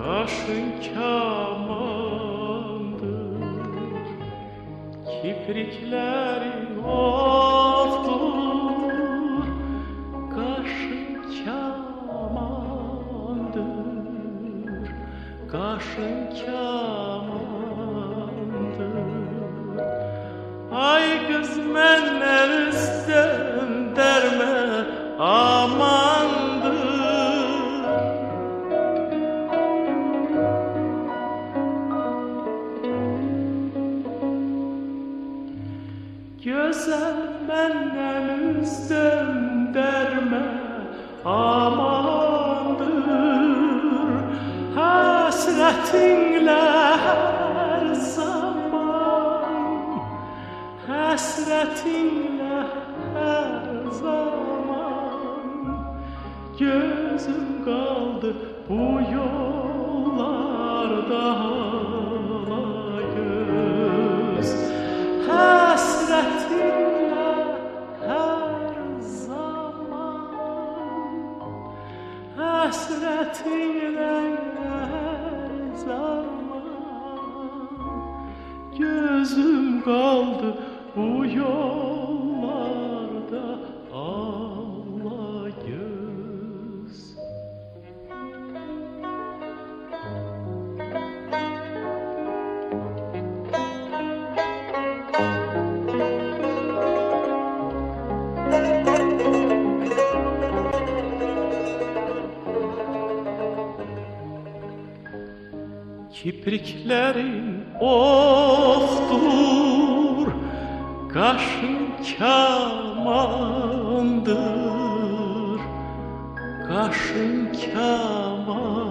Kaşın kamandır, kipriklerin oftur. Kaşın kamandır, kaşın kamandır. Ay kız menden üstten derme amandır. Güzel menden üstten derme amandır. Hasretinle her zaman, hasretinle her zaman. Gözüm kaldı bu yollarda hala göz. Hasretinle her zaman, hasretinle her zaman. Gözüm kaldı bu yollarda ağla göz. Kipriklerin oftur, kaşın kamandır, kaşın kamandır.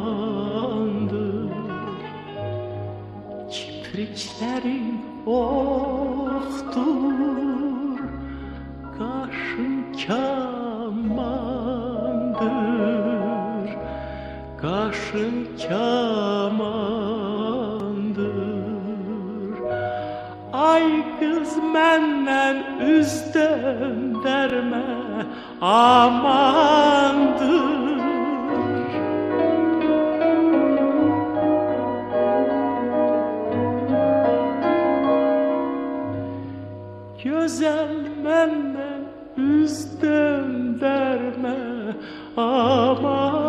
Kipriklerin oftur, kaşın kamandır, kaşın kamandır. Ay kız menden üstten derme amandır. Güzel menden üstten derme amandır.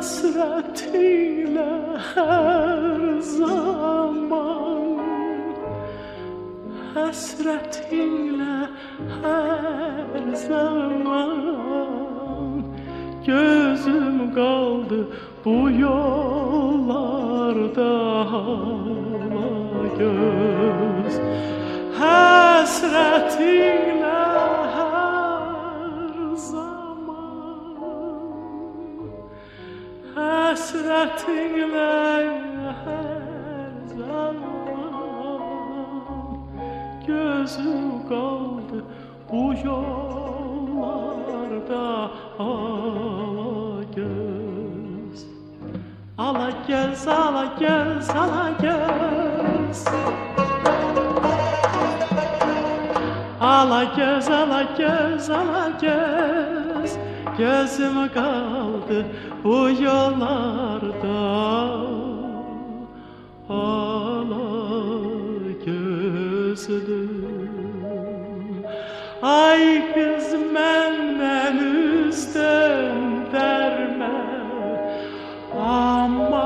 Hasretinle her zaman, hasretinle her zaman. Gözüm kaldı bu yollarda hala göz. Hasretinle her zaman, hasretinle her zaman. Gözüm kaldı bu yollarda ala göz. Ala göz, ala göz, ala göz. Ala göz, ala göz, ala göz. Gözüm kaldı bu yollarda ala gözlüm. Ay kız menden üstten derme amandır.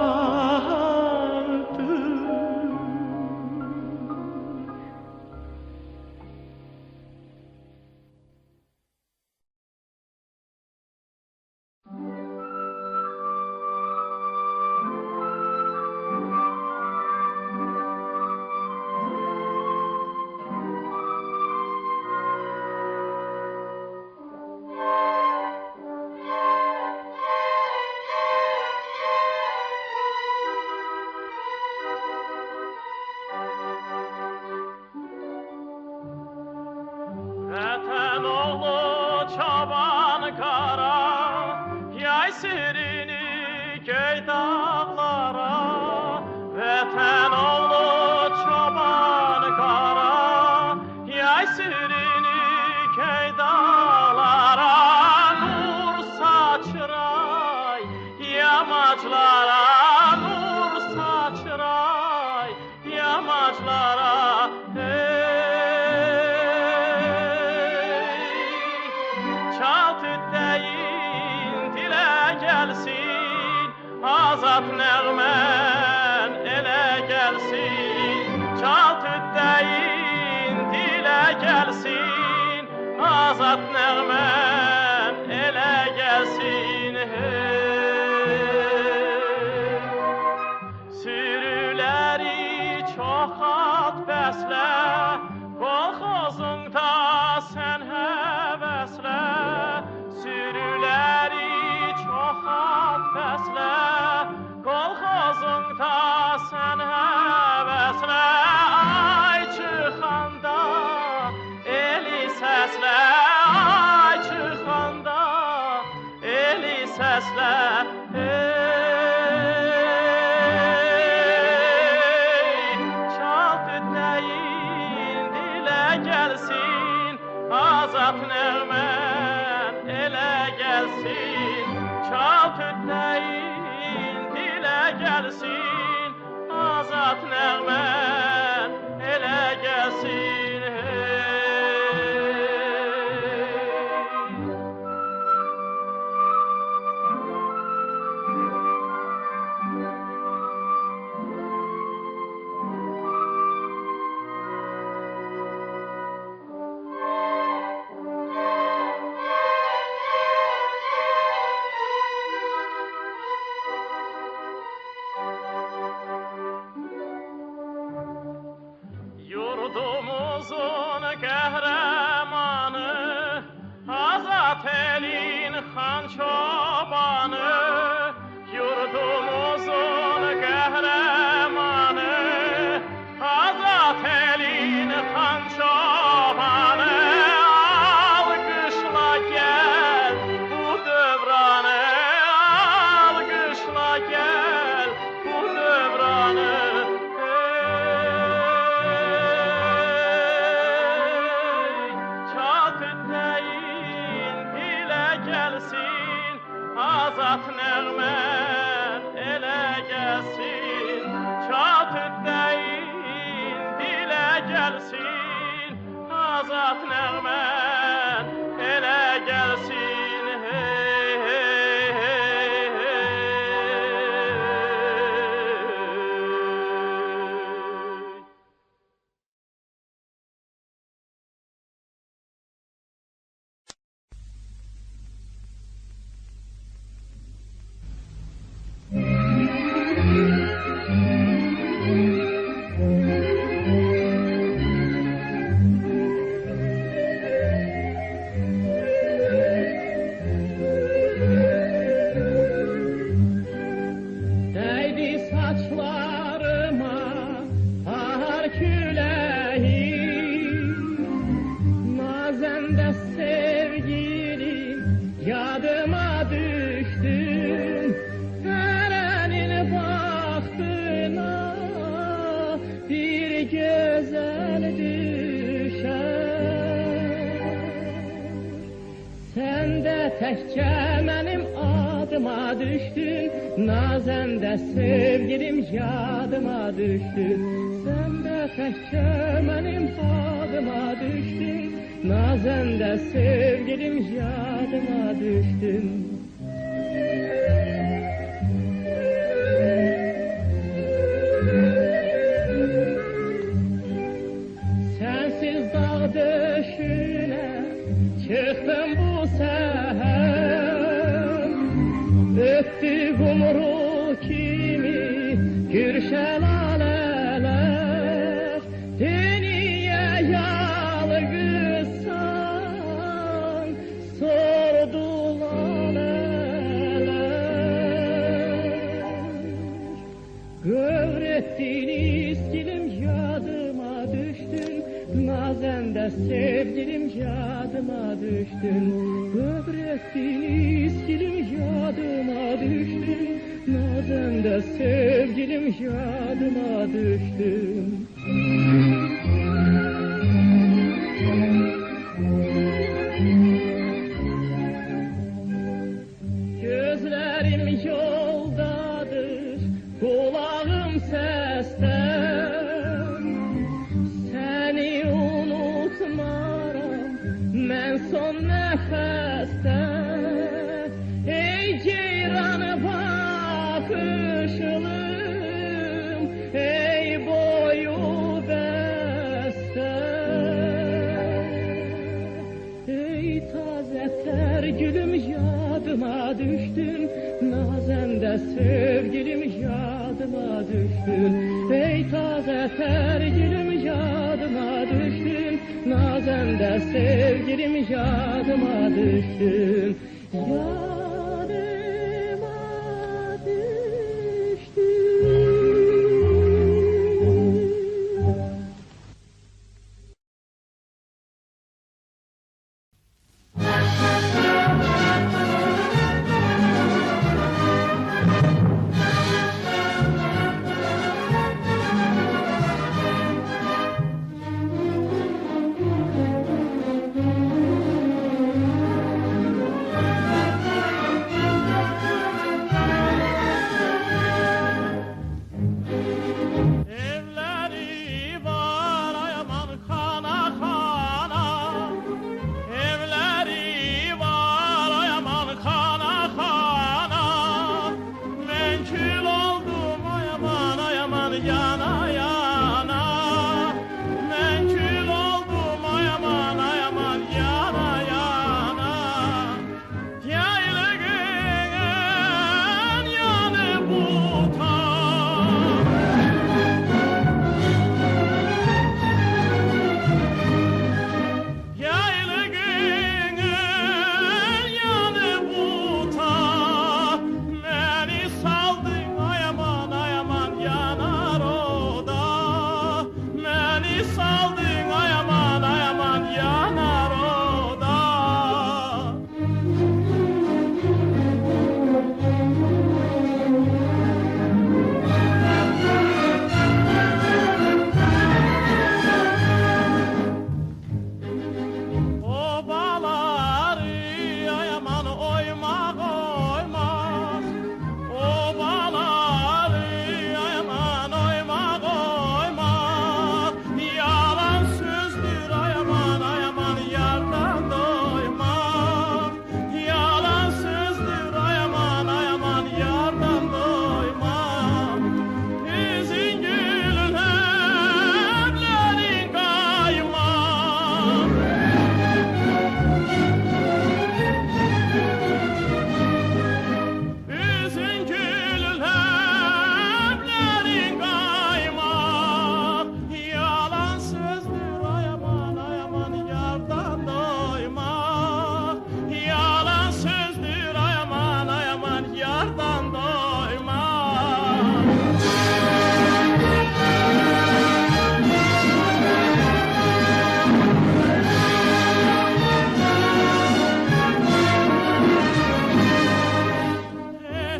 azad nəğmən elə gəlsin, çal tüddəyin dilə gəlsin, azad nəğmən elə gəlsin. Sürüləri çox at bəslə, kolxozunda sən həvəslə. Sürüləri çox at bəslə, kolxozunda sən həvəslə. Ay çıxanda eli səslə, ay çıxanda eli səslə. Azad nəğmən elə gəlsin, çal tüddəyin dilə gəlsin, azad nəğmən elə gəlsin. Yurdumuzun qəhrəmanı, azad elin xan çobanı. Yurdumuzun qəhrəmanı, azad elin xan çobanı. Alqışla gəl bu dövranı, alqışla gəl bu dövranı. Azad nəğmən elə gəlsin, çal tüddəyin dilə gəlsin, azad nəğmən elə gəlsin. Hey, hey, hey, hey. Təkcə mənim adıma düşdün, nazəndə sevgilim yadıma düşdün. Sən də təkcə mənim adıma düşdün, nazəndə sevgilim yadıma düşdün. Sənsiz dağ döşünə çıxdım bu səhər, öptü qumru kimi gürşən alələr. Dünya yalqızsan, sordular ələr. Qövretdin iskilim yadıma düşdün, nazəndə sevgilim yadıma düşdün. Qövretdin iskilim yadıma düşdün, nazəndə sevgilim yadıma düşdün. Gözlərim yoldadır, qulağım səsdə. Səni unutmaram mən son nəfəsdə. Ey ceyran baxış yadıma düştün. Nazende sevgilim yadıma düştün. Ey taze tergilim yadıma düştün. Nazende sevgilim yadıma düştün. Yadıma düştün. Evleri var ay aman kana kana. Evleri var ay aman kana kana. Menkul oldum ay aman yana yana. Menkul oldum ay aman yana yana. Yaylığın yanı buta. Yaylığın yanı buta. Beni saldın ay aman yanar oda. Beni saldın ay aman yanar oda. Obaları ay aman oymak oymaz. Obaları ay aman oymak oymaz. Yalan sözdür ay aman yardan doymak. Yalan sözdür ay aman yardan doymak. Üzün gülün hemlerin kaymak. Üzün gülün hemlerin kaymak. Yalan sözdür ay aman yardan doymak. Yalan sözdür ay aman yardan doymak.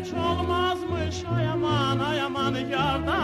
Hiç olmazmış ay aman yardan